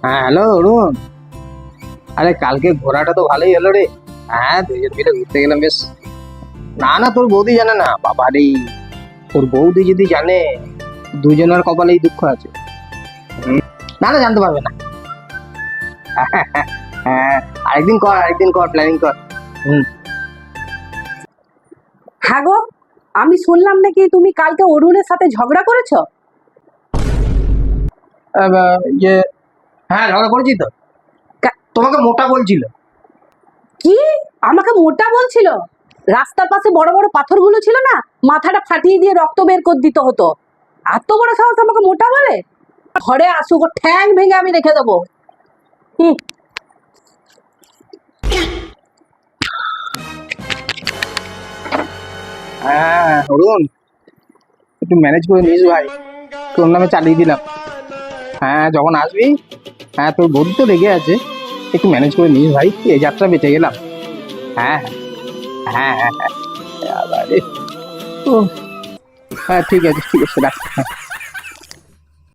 হ্যাঁ, হ্যালো অরুণ। আরে কালকে ঘোরাটা তো ভালোই হলো রে। হ্যাঁ, দুজন মিলে ঘুরতে গেলাম বেশ। না না, তোর বৌদি জানে না বাবা রে। তোর বৌদি যদি জানে, দুজনের কপালেই দুঃখ আছে। হুম, না না, জানতে পারবে না। হ্যাঁ, আরেকদিন কর প্ল্যানিং কর। হুম। হ্যাঁ গো, আমি শুনলাম নাকি তুমি কালকে অরুণের সাথে ঝগড়া করেছো। ইয়ে, হ্যাঁ ঝগড়া করেছি তো। তোমাকে মোটা বলছিল। কি? আমাকে মোটা বলছিল? রাস্তার পাশে বড় বড় পাথরগুলো ছিল না, মাথাটা ফাটিয়ে দিয়ে রক্ত বের করে দিতে হতো। এত বড় সাহস আমাকে মোটা বলে? ঘরে আসুক, ওর ঠ্যাং ভেঙে আমি রেখে দেবো। হুম। হ্যাঁ অরুণ, একটু ম্যানেজ করে নিস ভাই। তোর নামে চালিয়ে দিলাম। হ্যাঁ যখন আসবি, হ্যাঁ তোর বৌদি তো রেগে আছে, একটু ম্যানেজ করে নিস ভাই, এই যাত্রা বেঁচে গেলাম। হ্যাঁ হ্যাঁ হ্যাঁ হ্যাঁ হ্যাঁ, আবারে। ও, হ্যাঁ ঠিক আছে রাখ। হ্যাঁ।